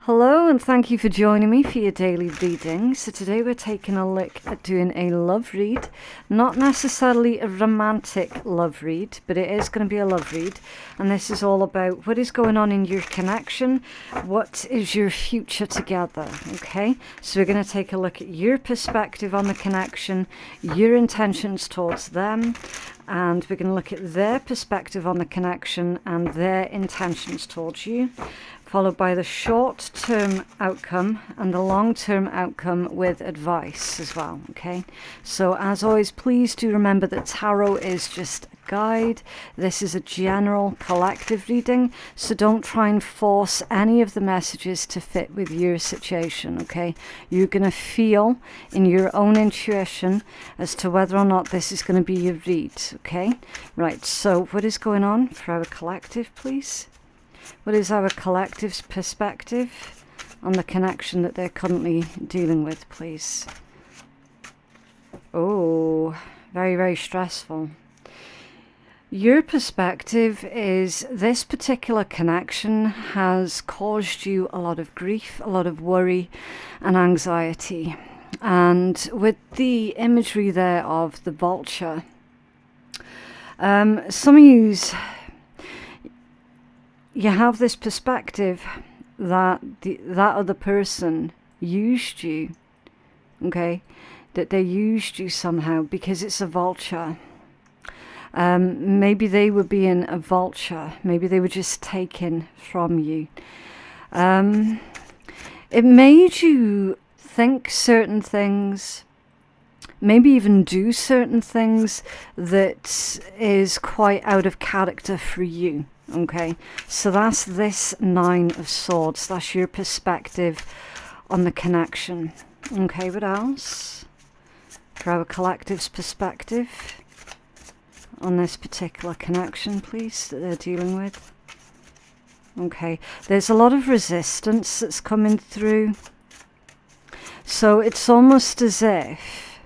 Hello and thank you for joining me for your daily reading. So today we're taking a look at doing a love read. Not necessarily a romantic love read, but it is going to be a love read. And this is all about what is going on in your connection. What is your future together? Okay, so we're going to take a look at your perspective on the connection, your intentions towards them, and we're going to look at their perspective on the connection and their intentions towards you, followed by the short-term outcome and the long-term outcome with advice as well, okay? So as always, please do remember that tarot is just a guide. This is a general collective reading, so don't try and force any of the messages to fit with your situation, okay? You're going to feel in your own intuition as to whether or not this is going to be your read, okay? Right, so what is going on for our collective, please? What is our collective's perspective on the connection that they're currently dealing with, please? Oh, very, very stressful. Your perspective is this particular connection has caused you a lot of grief, a lot of worry and anxiety. And with the imagery there of the vulture, some of you have this perspective that that other person used you, okay? That they used you somehow because it's a vulture. Maybe they were being a vulture. Maybe they were just taken from you. It made you think certain things, maybe even do certain things that is quite out of character for you. Okay, so that's this Nine of Swords. That's your perspective on the connection. Okay, what else? For our collective's perspective on this particular connection, please, that they're dealing with. Okay, there's a lot of resistance that's coming through. So it's almost as if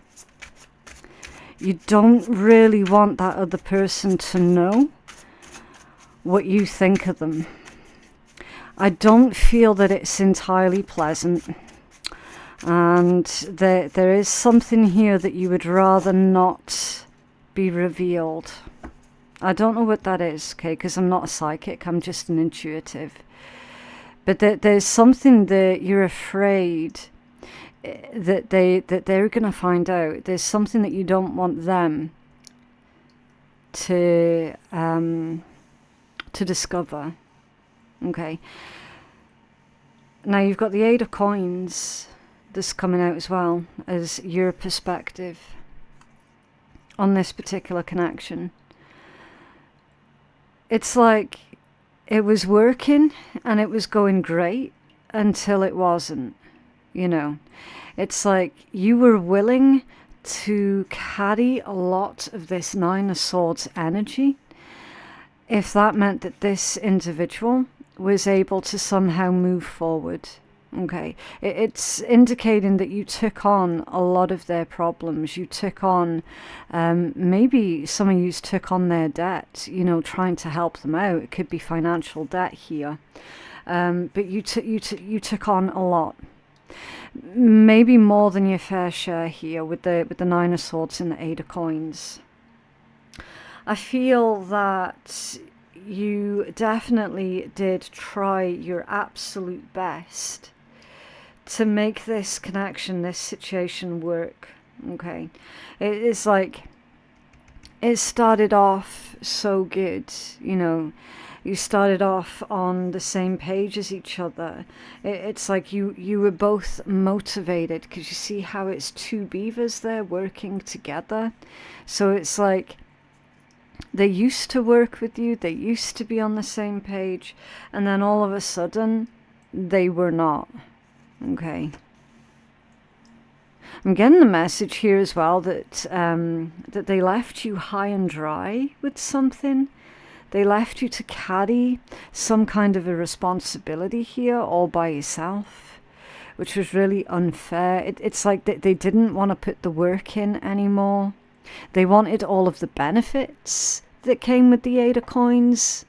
you don't really want that other person to know what you think of them. I don't feel that it's entirely pleasant, and there is something here that you would rather not be revealed. I don't know what that is, okay, because I'm not a psychic, I'm just an intuitive. But there's something that you're afraid that they're going to find out. There's something that you don't want them to discover. Okay, now you've got the Eight of Coins that's coming out as well as your perspective on this particular connection. It's like it was working and it was going great until it wasn't, you know. It's like you were willing to carry a lot of this Nine of Swords energy if that meant that this individual was able to somehow move forward. Okay, it's indicating that you took on a lot of their problems. You took on, maybe some of you took on their debt, you know, trying to help them out. It could be financial debt here, but you took on a lot. Maybe more than your fair share here with the Nine of Swords and the Eight of Coins. I feel that you definitely did try your absolute best to make this connection, this situation work, okay? It's like, it started off so good, you know. You started off on the same page as each other. It's like you were both motivated, because you see how it's two beavers there working together. So it's like, they used to work with you, they used to be on the same page, and then all of a sudden, they were not. Okay. I'm getting the message here as well that that they left you high and dry with something. They left you to carry some kind of a responsibility here all by yourself, which was really unfair. It's like they didn't want to put the work in anymore. They wanted all of the benefits that came with the Eight of Coins,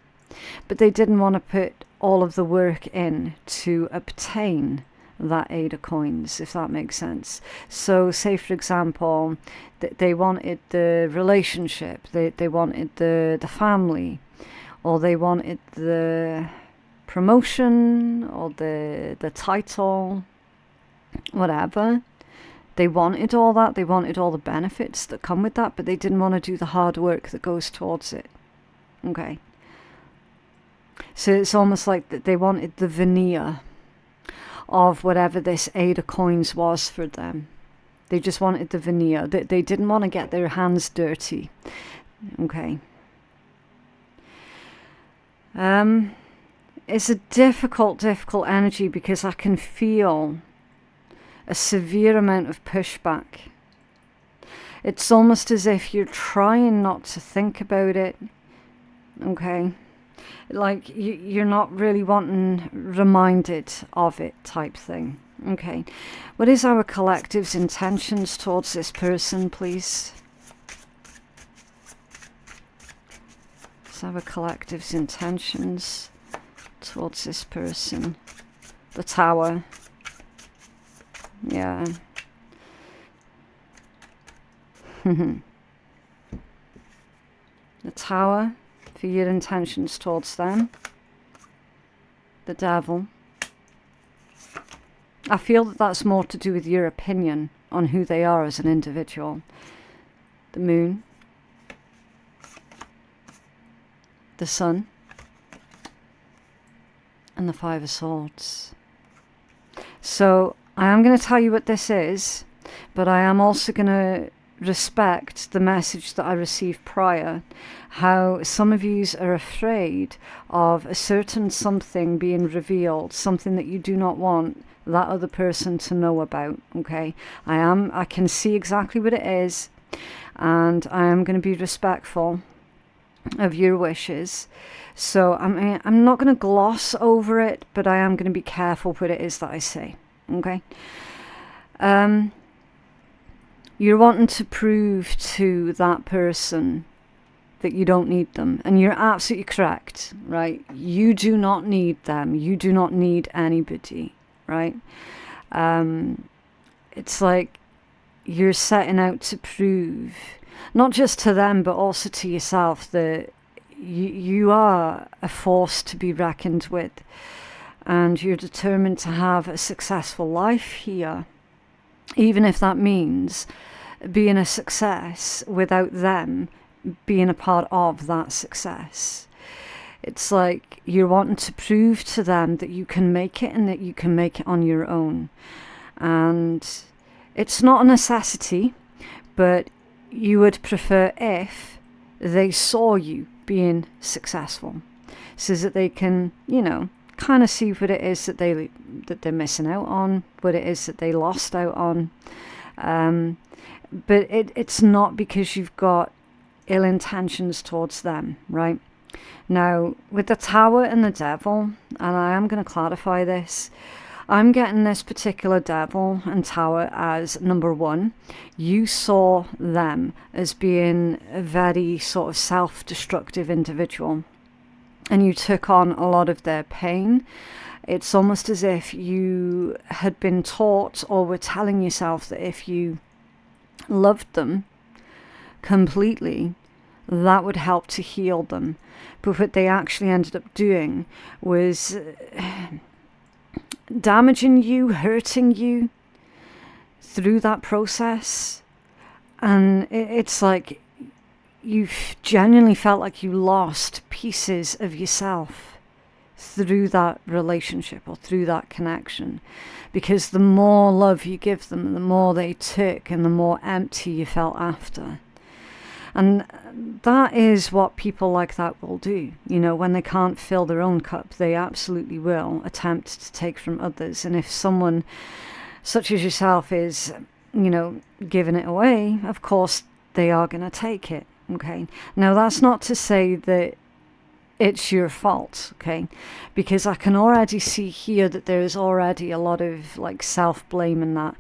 but they didn't want to put all of the work in to obtain that 8 of coins, if that makes sense. So say for example they wanted the relationship, they wanted the family, or they wanted the promotion or the title, whatever. They wanted all that, they wanted all the benefits that come with that, but they didn't want to do the hard work that goes towards it. Okay. So it's almost like that they wanted the veneer of whatever this 8 of coins was for them. They just wanted the veneer. They didn't want to get their hands dirty. Okay. It's a difficult energy because I can feel a severe amount of pushback. It's almost as if you're trying not to think about it. Okay. Like you're not really wanting reminded of it type thing. Okay. What is our collective's intentions towards this person, please? What's our collective's intentions towards this person? The Tower. Yeah. The Tower. For your intentions towards them. The Devil. I feel that that's more to do with your opinion on who they are as an individual. The Moon. The Sun. And the 5 of Swords. So I am going to tell you what this is, but I am also going to respect the message that I received prior, how some of yous are afraid of a certain something being revealed, something that you do not want that other person to know about. Okay, I can see exactly what it is, and I am going to be respectful of your wishes. So I'm not going to gloss over it, but I am going to be careful what it is that I say. Okay. You're wanting to prove to that person that you don't need them. And you're absolutely correct, right? You do not need them. You do not need anybody, right? It's like you're setting out to prove, not just to them, but also to yourself, that you are a force to be reckoned with. And you're determined to have a successful life here. Even if that means being a success without them being a part of that success. It's like you're wanting to prove to them that you can make it and that you can make it on your own. And it's not a necessity, but you would prefer if they saw you being successful, so that they can, kind of see what it is that they're missing out on, what it is that they lost out on. But it's not because you've got ill intentions towards them, right? Now, with the Tower and the Devil, and I am going to clarify this, I'm getting this particular Devil and Tower as number 1. You saw them as being a very sort of self-destructive individual, and you took on a lot of their pain. It's almost as if you had been taught or were telling yourself that if you loved them completely, that would help to heal them. But what they actually ended up doing was damaging you, hurting you through that process. And it's like you genuinely felt like you lost pieces of yourself through that relationship or through that connection, because the more love you give them, the more they took and the more empty you felt after. And that is what people like that will do. When they can't fill their own cup, they absolutely will attempt to take from others. And if someone such as yourself is, giving it away, of course they are going to take it. Okay. Now that's not to say that it's your fault, okay? Because I can already see here that there's already a lot of self-blame in that.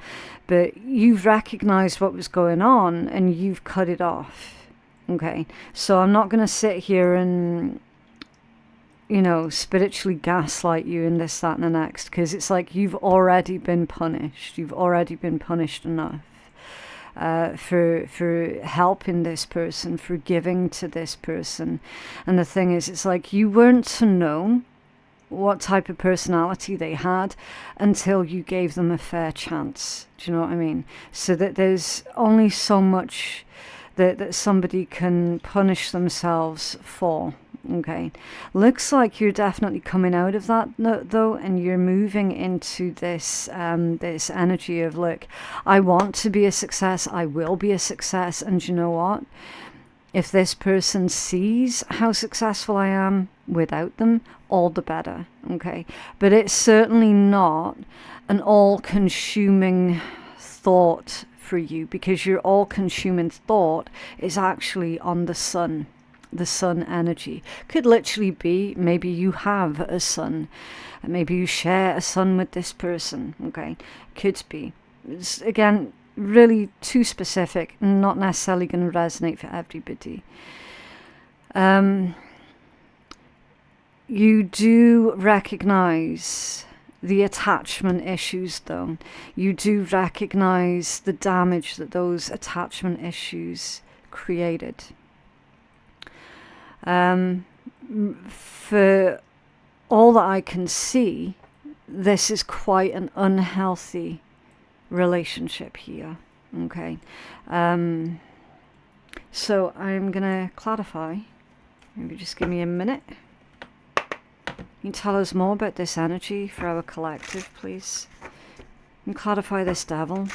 But you've recognized what was going on and you've cut it off, okay? So I'm not going to sit here and, you know, spiritually gaslight you in this, that, and the next, because it's like you've already been punished. You've already been punished enough for helping this person, for giving to this person. And the thing is, it's like you weren't to know what type of personality they had until you gave them a fair chance. Do you know what I mean? So that there's only so much that somebody can punish themselves for. Okay, looks like you're definitely coming out of that though, and you're moving into this this energy of, look, I want to be a success, I will be a success, and you know what? If this person sees how successful I am without them, all the better. Okay, but it's certainly not an all-consuming thought for you, because your all-consuming thought is actually on the sun energy. Could literally be, maybe you have a sun, maybe you share a sun with this person. Okay, could be. It's, again, really too specific, not necessarily going to resonate for everybody. You do recognize the attachment issues though. You do recognize the damage that those attachment issues created. For all that I can see, this is quite an unhealthy relationship here. Okay, so I'm gonna clarify. Maybe just give me a minute. Can you tell us more about this energy for our collective, please? And clarify this devil.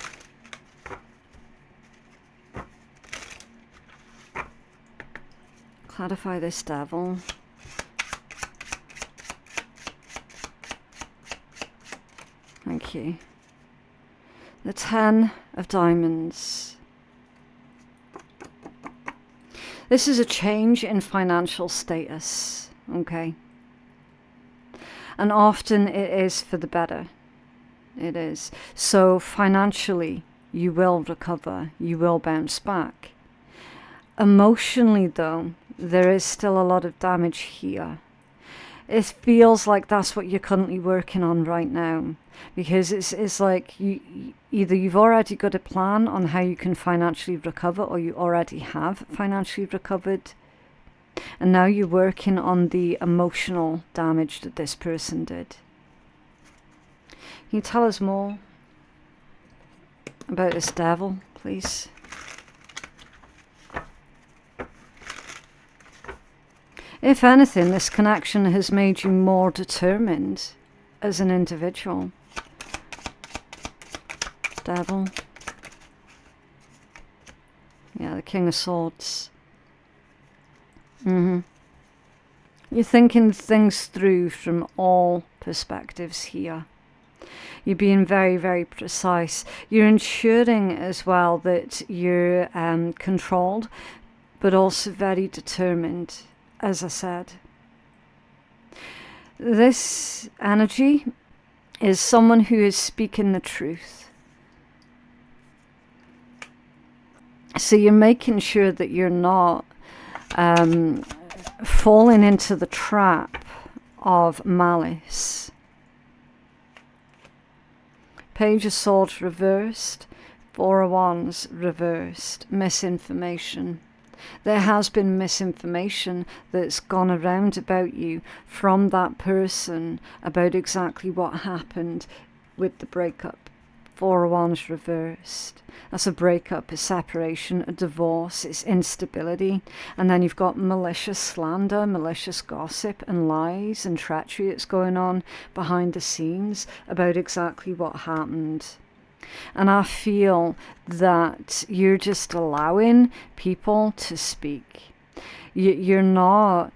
Clarify this devil. Thank you. The 10 of Diamonds. This is a change in financial status, okay? And often it is for the better. It is. So financially, you will recover. You will bounce back. Emotionally, though, there is still a lot of damage here. It feels like that's what you're currently working on right now, because it's like either you've already got a plan on how you can financially recover, or you already have financially recovered, and now you're working on the emotional damage that this person did. Can you tell us more about this devil, please? If anything, this connection has made you more determined as an individual. Devil. Yeah, the King of Swords. You're thinking things through from all perspectives here. You're being very, very precise. You're ensuring as well that you're controlled, but also very determined. As I said, this energy is someone who is speaking the truth. So you're making sure that you're not falling into the trap of malice. Page of Swords reversed, Four of Wands reversed, misinformation. There has been misinformation that's gone around about you from that person about exactly what happened with the breakup. Four of Wands reversed. That's a breakup, a separation, a divorce, it's instability. And then you've got malicious slander, malicious gossip and lies and treachery that's going on behind the scenes about exactly what happened. And I feel that you're just allowing people to speak. You're not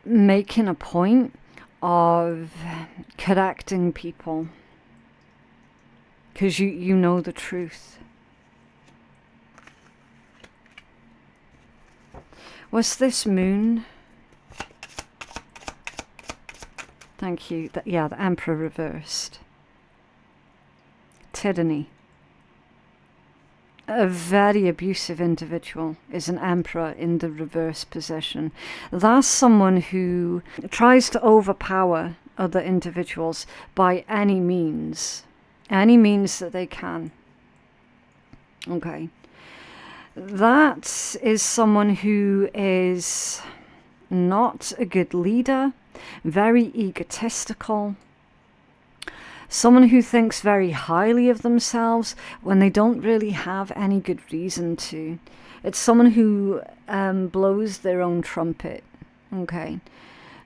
making a point of correcting people, because you know the truth. What's this moon? Thank you. Yeah, the Emperor reversed. Tyranny. a very abusive individual is an Emperor in the reverse position. That's someone who tries to overpower other individuals by any means that they can. Okay. That is someone who is not a good leader, very egotistical, someone who thinks very highly of themselves when they don't really have any good reason to. It's someone who blows their own trumpet. Okay,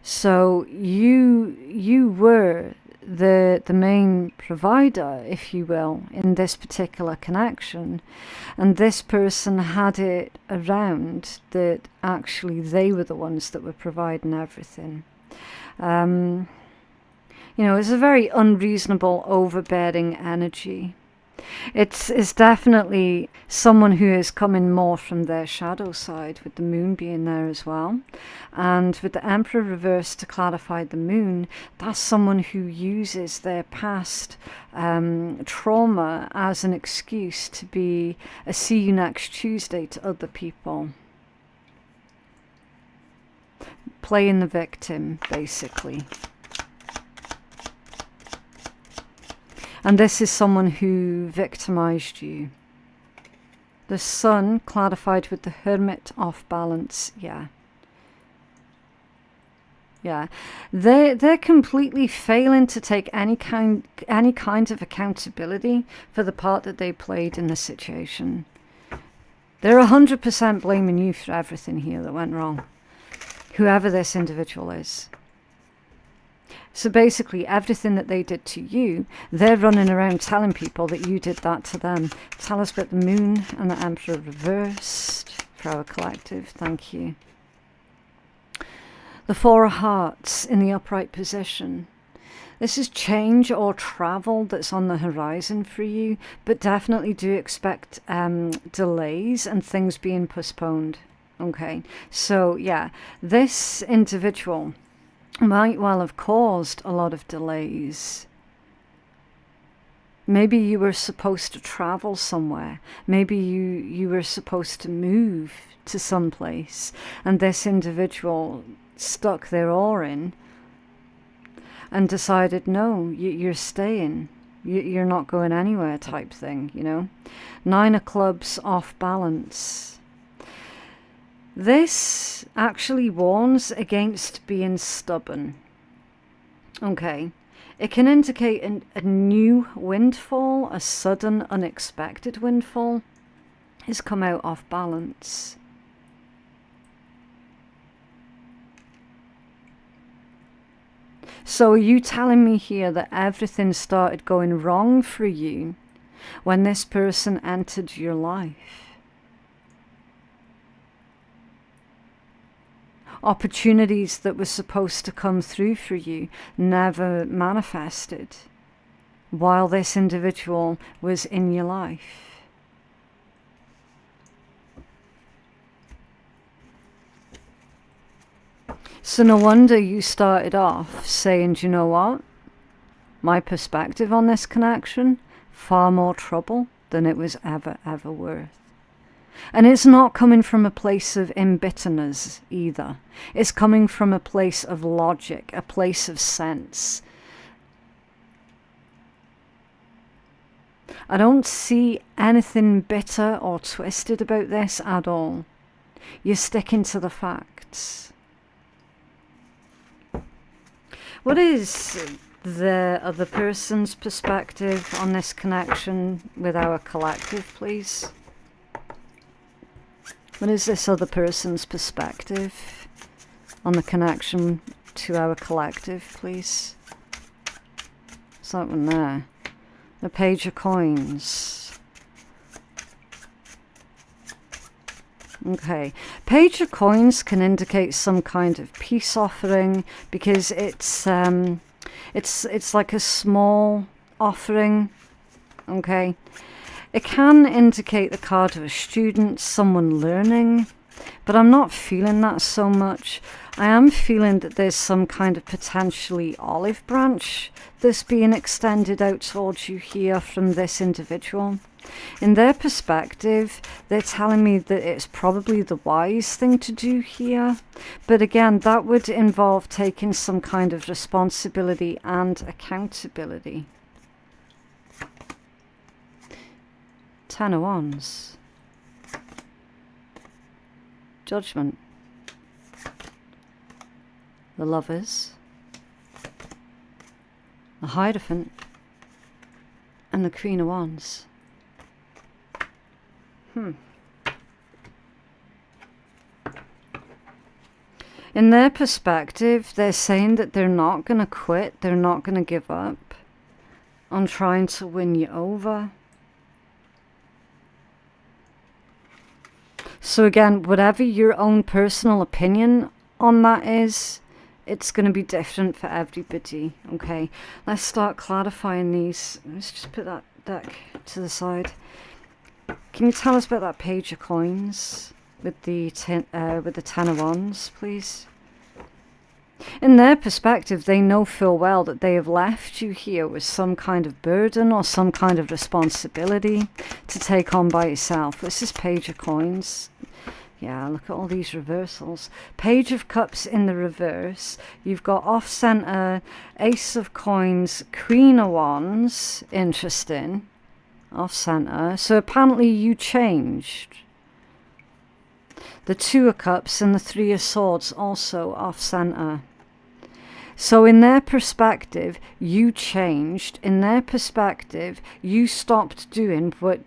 so you were the main provider, if you will, in this particular connection, and this person had it around that actually they were the ones that were providing everything. It's a very unreasonable, overbearing energy. It's definitely someone who is coming more from their shadow side, with the moon being there as well. And with the Emperor reversed to clarify the moon, that's someone who uses their past trauma as an excuse to be a see you next Tuesday to other people. Playing the victim, basically. And this is someone who victimized you. The Sun clarified with the Hermit off balance. Yeah. They're completely failing to take any kind of accountability for the part that they played in the situation. They're 100% blaming you for everything here that went wrong, whoever this individual is. So basically, everything that they did to you, they're running around telling people that you did that to them. Tell us about the moon and the Emperor reversed for our collective. Thank you. The Four of Hearts in the upright position. This is change or travel that's on the horizon for you, but definitely do expect delays and things being postponed. Okay, so yeah, this individual might well have caused a lot of delays. Maybe you were supposed to travel somewhere. Maybe you were supposed to move to some place, and this individual stuck their oar in and decided, no, you're staying. You're not going anywhere type thing, you know. 9 of clubs off balance. This actually warns against being stubborn. Okay. It can indicate a new windfall, a sudden, unexpected windfall has come out off balance. So are you telling me here that everything started going wrong for you when this person entered your life? Opportunities that were supposed to come through for you never manifested while this individual was in your life. So no wonder you started off saying, do you know what? My perspective on this connection, far more trouble than it was ever worth. And it's not coming from a place of embitterment either. It's coming from a place of logic, a place of sense. I don't see anything bitter or twisted about this at all. You're sticking to the facts. What is the other person's perspective on this connection with our collective, please? What is this other person's perspective on the connection to our collective, please? What's that one there? The Page of Coins. Okay. Page of Coins can indicate some kind of peace offering because it's like a small offering. Okay. It can indicate the card of a student, someone learning. But I'm not feeling that so much. I am feeling that there's some kind of potentially olive branch that's being extended out towards you here from this individual. In their perspective, they're telling me that it's probably the wise thing to do here. But again, that would involve taking some kind of responsibility and accountability. 10 of Wands. Judgment. The Lovers. The Hierophant. And the Queen of Wands. In their perspective, they're saying that they're not going to quit, they're not going to give up on trying to win you over. So again, whatever your own personal opinion on that is, it's going to be different for everybody, okay? Let's start clarifying these. Let's just put that deck to the side. Can you tell us about that Page of Coins with the 10 of Wands, please? In their perspective, they know full well that they have left you here with some kind of burden or some kind of responsibility to take on by yourself. This is Page of Coins. Yeah, look at all these reversals. Page of Cups in the reverse. You've got off-center, Ace of Coins, Queen of Wands. Interesting. Off-center. So apparently you changed. The Two of Cups and the Three of Swords also off-center. So in their perspective, you changed. In their perspective, you stopped doing what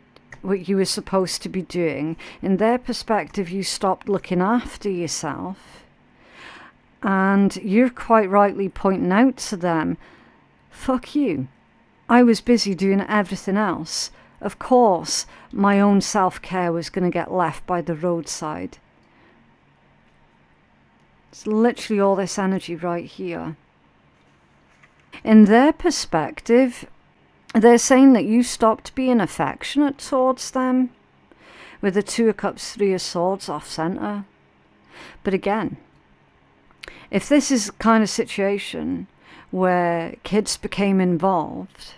you were supposed to be doing. In their perspective, you stopped looking after yourself. And you're quite rightly pointing out to them, fuck you. I was busy doing everything else. Of course, my own self-care was going to get left by the roadside. It's literally all this energy right here. In their perspective, they're saying that you stopped being affectionate towards them with the Two of Cups, Three of Swords off-center. But again, if this is the kind of situation where kids became involved,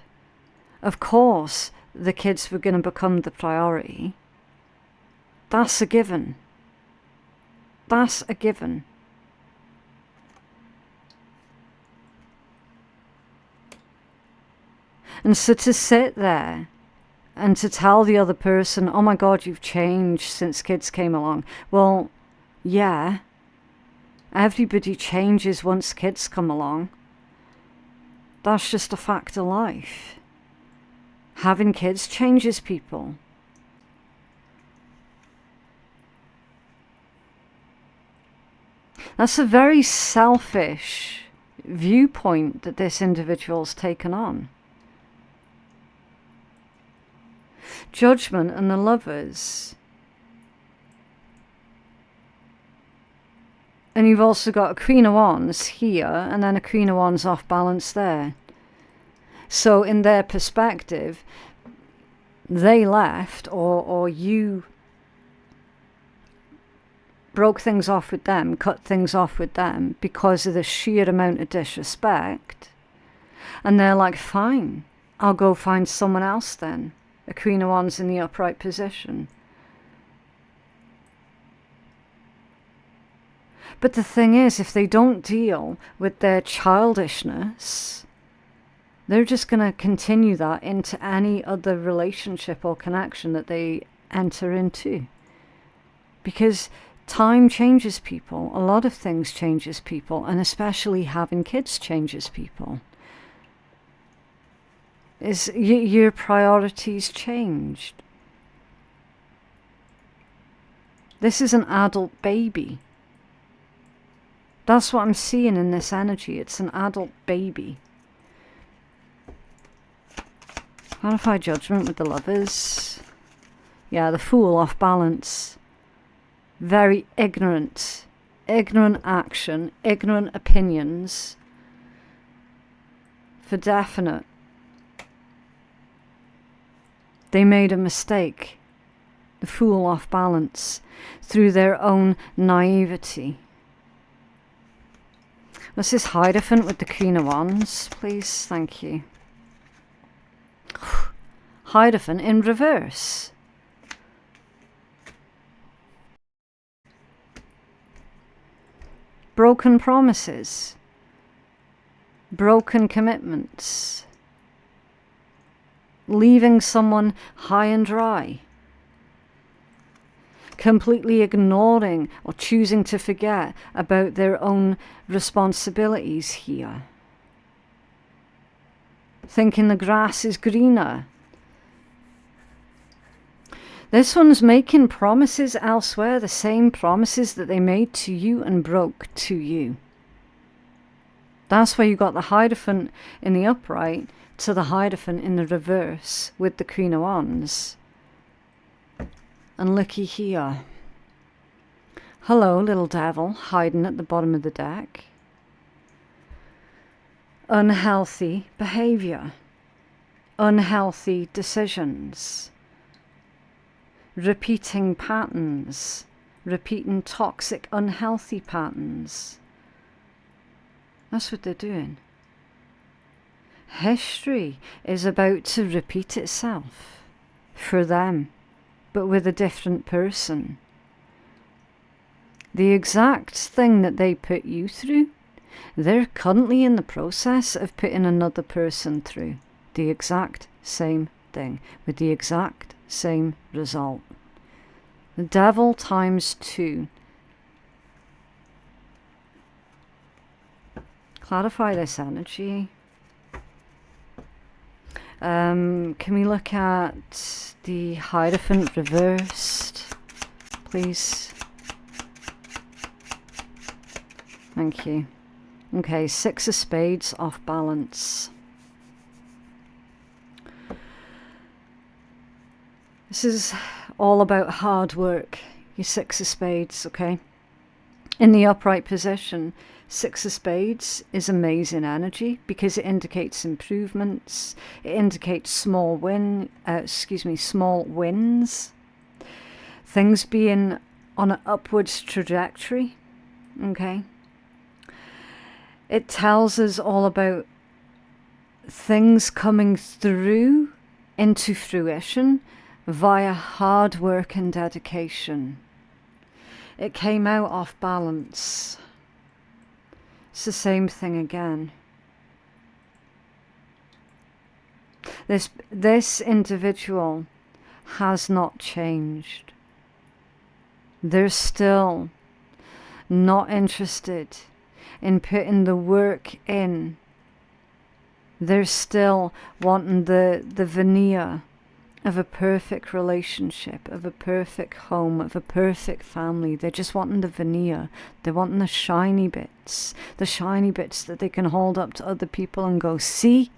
of course the kids were going to become the priority. That's a given. That's a given. And so to sit there and to tell the other person, oh my God, you've changed since kids came along. Well, yeah, everybody changes once kids come along. That's just a fact of life. Having kids changes people. That's a very selfish viewpoint that this individual's taken on. Judgment and the Lovers. And you've also got a Queen of Wands here and then a Queen of Wands off balance there. So in their perspective, they left or you broke things off with them, cut things off with them because of the sheer amount of disrespect. And they're like, fine, I'll go find someone else then. A Queen of Wands in the upright position. But the thing is, if they don't deal with their childishness, they're just going to continue that into any other relationship or connection that they enter into. Because time changes people. A lot of things changes people, and especially having kids changes people. Is your priorities changed? This is an adult baby. That's what I'm seeing in this energy. It's an adult baby. Clarify Judgment with the Lovers. Yeah, the Fool off balance. Very ignorant. Ignorant action. Ignorant opinions. For definite. They made a mistake. the Fool off balance through their own naivety. What's this Hierophant with the Queen of Wands, please? Thank you. Hierophant in reverse. Broken promises. Broken commitments. Leaving someone high and dry. Completely ignoring or choosing to forget about their own responsibilities here. Thinking the grass is greener. This one's making promises elsewhere, the same promises that they made to you and broke to you. That's why you got the Hierophant in the upright to the Hierophant in the reverse with the Queen of Wands. And looky here. Hello, little devil, hiding at the bottom of the deck. Unhealthy behavior. Unhealthy decisions. Repeating patterns. Repeating toxic, unhealthy patterns. That's what they're doing. History is about to repeat itself for them, but with a different person. The exact thing that they put you through, they're currently in the process of putting another person through. The exact same thing, with the exact same result. The devil times 2. Clarify this energy. Can we look at the Hierophant reversed, please? Thank you. Okay, 6 of Spades off balance. This is all about hard work, your 6 of Spades, okay? In the upright position, 6 of Spades is amazing energy because it indicates improvements. It indicates small wins. Things being on an upwards trajectory. Okay. It tells us all about things coming through into fruition via hard work and dedication. It came out off balance. It's the same thing again. This individual has not changed. They're still not interested in putting the work in. They're still wanting the veneer of a perfect relationship, of a perfect home, of a perfect family. They're just wanting the veneer. They're wanting the shiny bits that they can hold up to other people and go, see,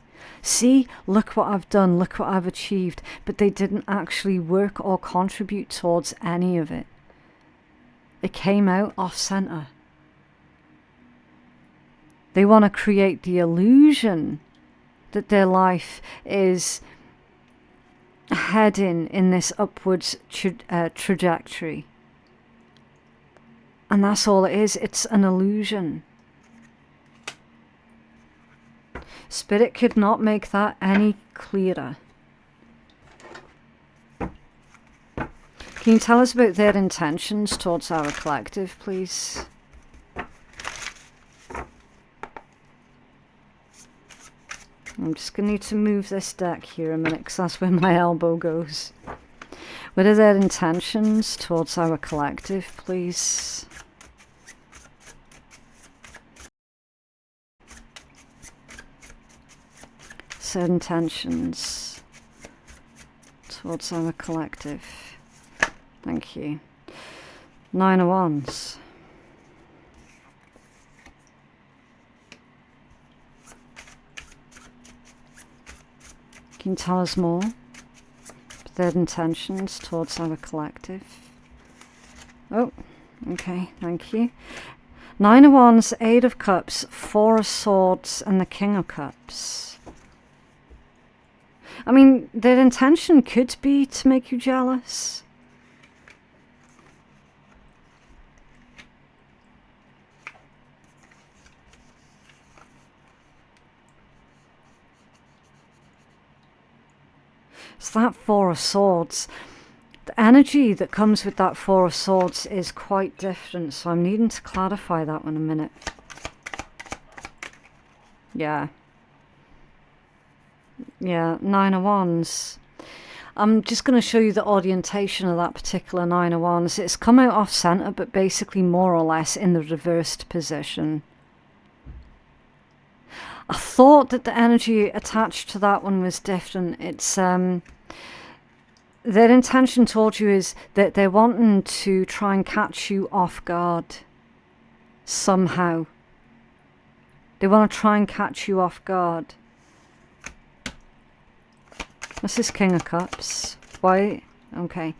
look what I've done, look what I've achieved. But they didn't actually work or contribute towards any of it. It came out off center. They want to create the illusion that their life is heading in this upwards trajectory. And that's all it is. It's an illusion. Spirit could not make that any clearer. Can you tell us about their intentions towards our collective, please? I'm just going to need to move this deck here a minute because that's where my elbow goes. What are their intentions towards our collective, please? Their intentions towards our collective. Thank you. 9 of Wands. Can you tell us more? Their intentions towards our collective. Oh, okay, thank you. 9 of Wands, 8 of Cups, 4 of Swords, and the King of Cups. I mean, their intention could be to make you jealous. So that Four of Swords, the energy that comes with that Four of Swords is quite different. So I'm needing to clarify that one a minute. Yeah. Yeah, Nine of Wands. I'm just going to show you the orientation of that particular Nine of Wands. It's come out off center, but basically more or less in the reversed position. I thought that the energy attached to that one was different. It's their intention towards you is that they're wanting to try and catch you off guard somehow. They want to try and catch you off guard. This is King of Cups. Why? Okay.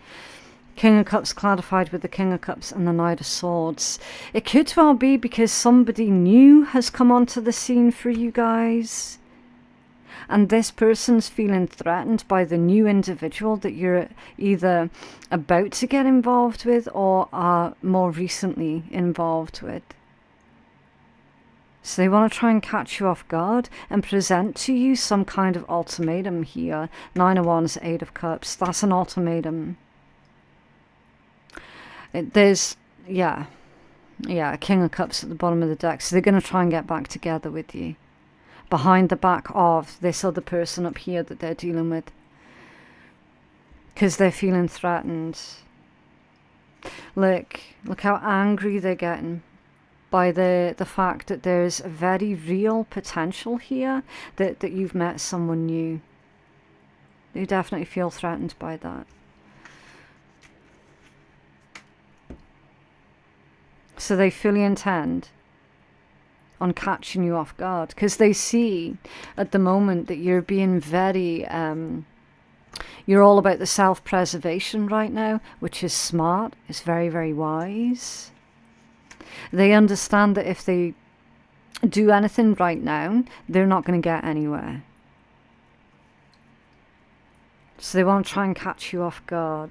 King of Cups clarified with the King of Cups and the Knight of Swords. It could well be because somebody new has come onto the scene for you guys. And this person's feeling threatened by the new individual that you're either about to get involved with or are more recently involved with. So they want to try and catch you off guard and present to you some kind of ultimatum here. Nine of Wands, Eight of Cups. That's an ultimatum. There's, yeah, King of Cups at the bottom of the deck. So they're going to try and get back together with you. Behind the back of this other person up here that they're dealing with. Because they're feeling threatened. Look how angry they're getting. By the fact that there's a very real potential here that you've met someone new. They definitely feel threatened by that. So they fully intend on catching you off guard because they see at the moment that you're being very you're all about the self-preservation right now, which is smart. It's very, very wise. They understand that if they do anything right now, they're not going to get anywhere. So they want to try and catch you off guard.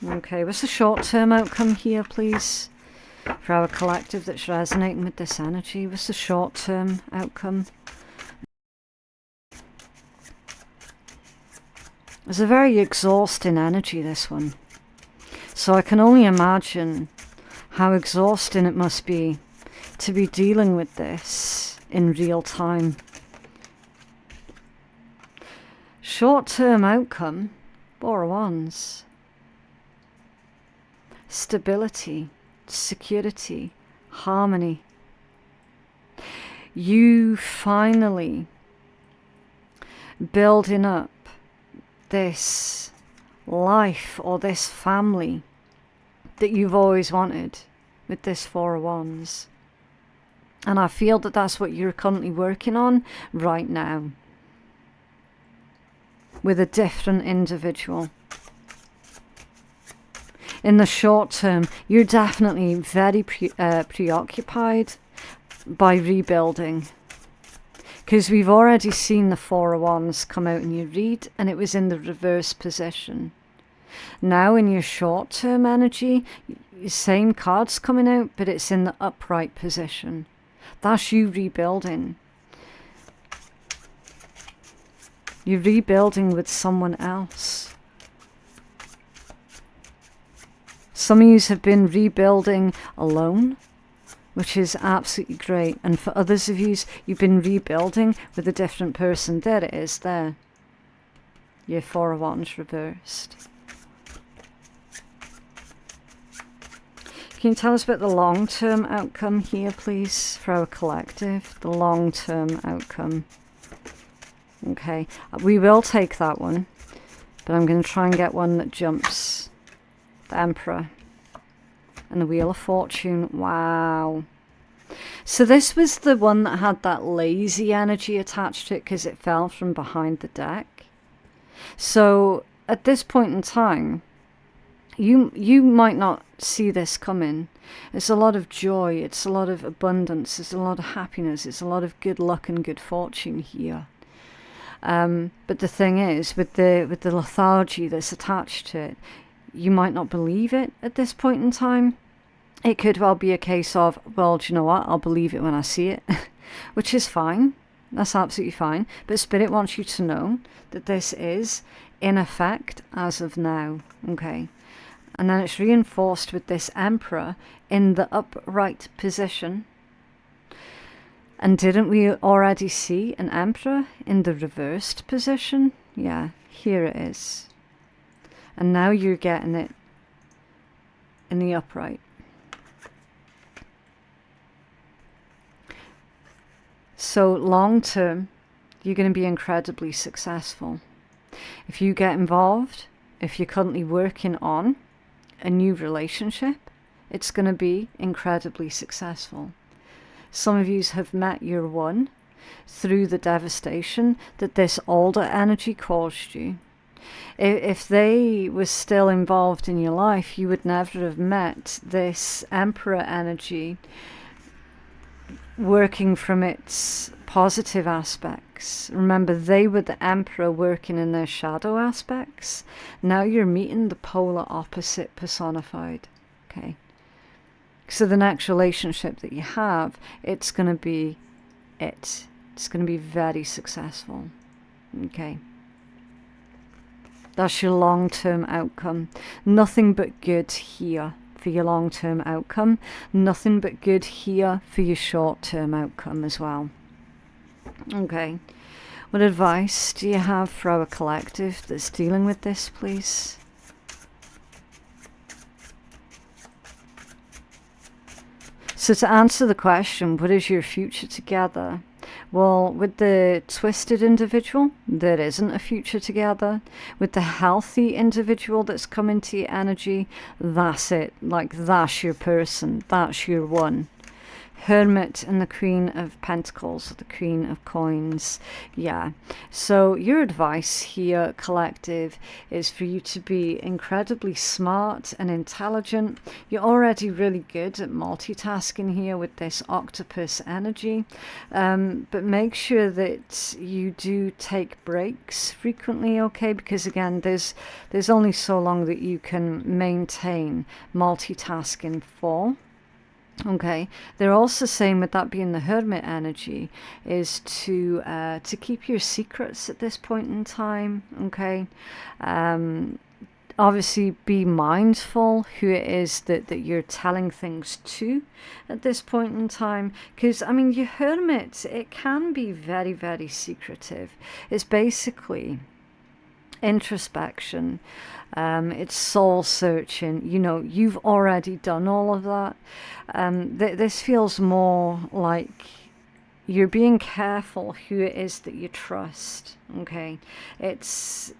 Okay, what's the short-term outcome here, please? For our collective that's resonating with this energy. What's the short-term outcome? It's a very exhausting energy, this one. So I can only imagine how exhausting it must be to be dealing with this in real time. Short-term outcome, Four of Wands. Stability, security, harmony. You finally building up this life or this family that you've always wanted with this Four of Wands. And I feel that that's what you're currently working on right now with a different individual. In the short term, you're definitely very preoccupied by rebuilding. Because we've already seen the Four of Wands come out in your read, and it was in the reverse position. Now in your short-term energy, same card's coming out, but it's in the upright position. That's you rebuilding. You're rebuilding with someone else. Some of you have been rebuilding alone, which is absolutely great. And for others of you, you've been rebuilding with a different person. There it is, there. Your Four of Wands reversed. Can you tell us about the long-term outcome here, please, for our collective? The long-term outcome. Okay, we will take that one, but I'm going to try and get one that jumps. The Emperor. And the Wheel of Fortune. Wow. So this was the one that had that lazy energy attached to it because it fell from behind the deck. So at this point in time, you might not see this coming. It's a lot of joy. It's a lot of abundance. It's a lot of happiness. It's a lot of good luck and good fortune here. But the thing is, with the lethargy that's attached to it, you might not believe it at this point in time. It could well be a case of, well, do you know what? I'll believe it when I see it, which is fine. That's absolutely fine. But Spirit wants you to know that this is in effect as of now. Okay. And then it's reinforced with this Emperor in the upright position. And didn't we already see an Emperor in the reversed position? Yeah, here it is. And now you're getting it in the upright. So long term, you're going to be incredibly successful. If you get involved, if you're currently working on a new relationship, it's going to be incredibly successful. Some of you have met your one through the devastation that this older energy caused you. If they were still involved in your life, you would never have met this Emperor energy working from its positive aspects. Remember, they were the Emperor working in their shadow aspects. Now you're meeting the polar opposite personified. Okay. So the next relationship that you have, it's going to be it. It's going to be very successful. Okay. That's your long-term outcome. Nothing but good here for your long-term outcome. Nothing but good here for your short-term outcome as well. Okay. What advice do you have for our collective that's dealing with this, please? So to answer the question, what is your future together? Well, with the twisted individual, there isn't a future together. With the healthy individual that's come into your energy, that's it. Like, that's your person. That's your one. Hermit and the Queen of Pentacles, the Queen of Coins. Yeah. So your advice here, collective, is for you to be incredibly smart and intelligent. You're already really good at multitasking here with this octopus energy. But make sure that you do take breaks frequently, okay? Because again, there's only so long that you can maintain multitasking for. Okay, they're also saying, with that being the Hermit energy, is to keep your secrets at this point in time. Okay, obviously be mindful who it is that you're telling things to at this point in time, because I mean, your Hermit, it can be very, very secretive. It's basically introspection. It's soul searching. You know, you've already done all of that. This feels more like you're being careful who it is that you trust. Okay, it's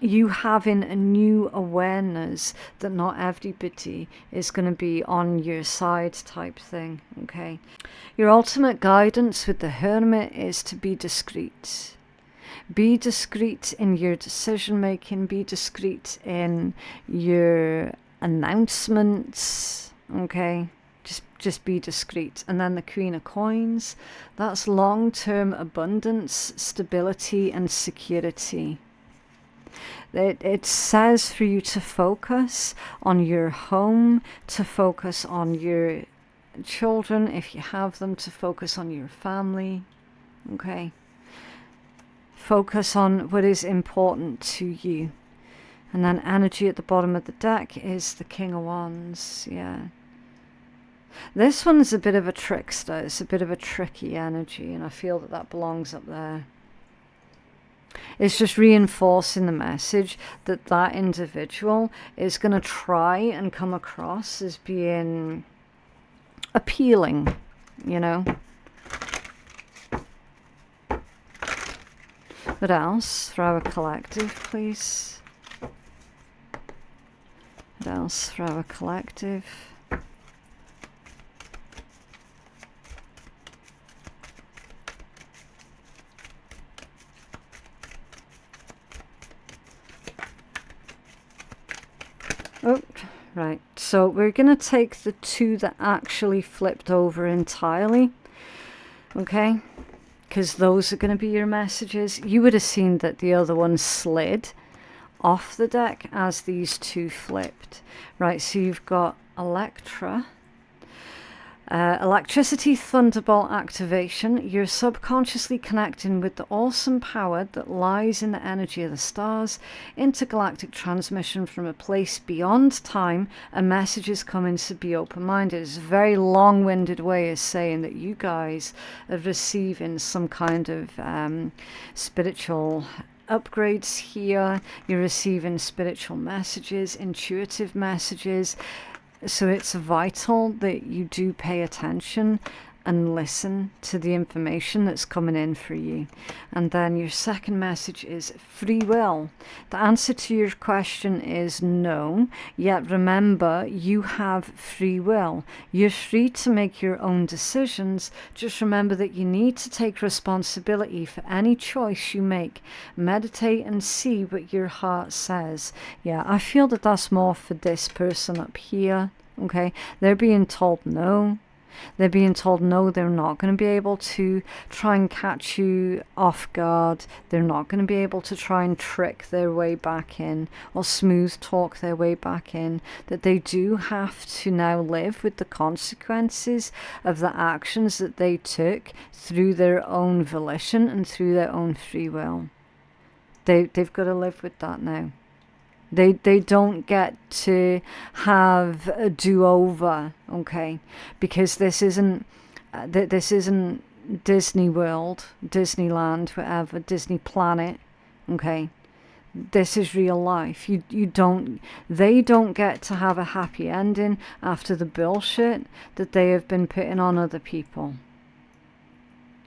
you having a new awareness that not everybody is going to be on your side type thing. Okay, your ultimate guidance with the Hermit is to be discreet. Be discreet in your decision making. Be discreet in your announcements. Okay, just be discreet. And then the Queen of Coins, that's long-term abundance, stability, and security. It says for you to focus on your home, to focus on your children if you have them, to focus on your family. Okay. Focus on what is important to you. And then energy at the bottom of the deck is the King of Wands. Yeah. This one's a bit of a trickster. It's a bit of a tricky energy, and I feel that that belongs up there. It's just reinforcing the message that that individual is going to try and come across as being appealing, you know. What else for our collective, please? What else for our collective? Oh, right. So we're going to take the two that actually flipped over entirely. Okay? Because those are going to be your messages. You would have seen that the other one slid off the deck as these two flipped. Right, so you've got Electra. Electricity thunderbolt activation. You're subconsciously connecting with the awesome power that lies in the energy of the stars. Intergalactic transmission from a place beyond time. A message is coming, to be open-minded. It's a very long-winded way of saying that you guys are receiving some kind of spiritual upgrades here. You're receiving spiritual messages, intuitive messages. So it's vital that you do pay attention and listen to the information that's coming in for you. And then your second message is free will. The answer to your question is no, yet remember, you have free will. You're free to make your own decisions. Just remember that you need to take responsibility for any choice you make. Meditate and see what your heart says. Yeah, I feel that that's more for this person up here. Okay, they're being told no. They're being told no, they're not going to be able to try and catch you off guard. They're not going to be able to try and trick their way back in or smooth talk their way back in. That they do have to now live with the consequences of the actions that they took through their own volition and through their own free will. They've got to live with that now. They don't get to have a do-over, okay? Because this isn't Disney World, Disneyland, whatever, Disney Planet, okay? This is real life. They don't get to have a happy ending after the bullshit that they have been putting on other people.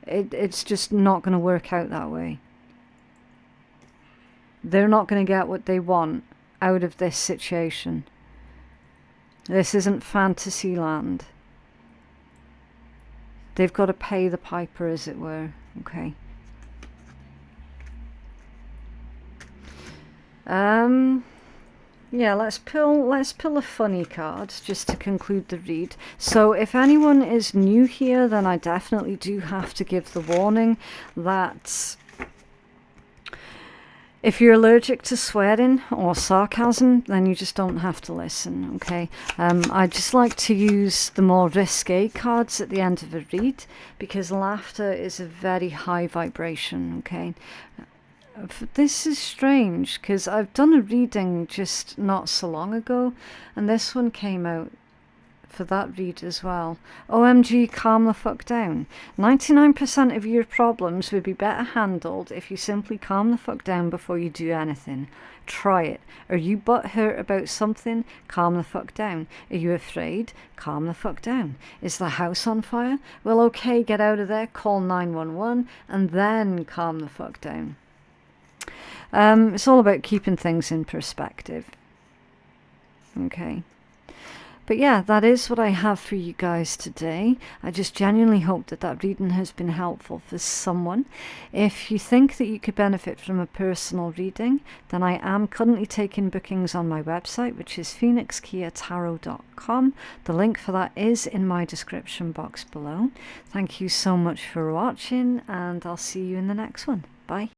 It's just not going to work out that way. They're not going to get what they want out of this situation. This isn't fantasy land. They've got to pay the piper, as it were. Okay. Yeah, let's pull a funny card just to conclude the read. So if anyone is new here, then I definitely do have to give the warning that if you're allergic to swearing or sarcasm, then you just don't have to listen, okay? I just like to use the more risque cards at the end of a read because laughter is a very high vibration, okay? This is strange because I've done a reading just not so long ago and this one came out for that read as well. OMG, calm the fuck down. 99% of your problems would be better handled if you simply calm the fuck down before you do anything. Try it. Are you butthurt about something? Calm the fuck down. Are you afraid? Calm the fuck down. Is the house on fire? Well, okay, get out of there, call 911, and then calm the fuck down. It's all about keeping things in perspective. Okay. But yeah, that is what I have for you guys today. I just genuinely hope that reading has been helpful for someone. If you think that you could benefit from a personal reading, then I am currently taking bookings on my website, which is phoenixkeiatarot.com. The link for that is in my description box below. Thank you so much for watching, and I'll see you in the next one. Bye.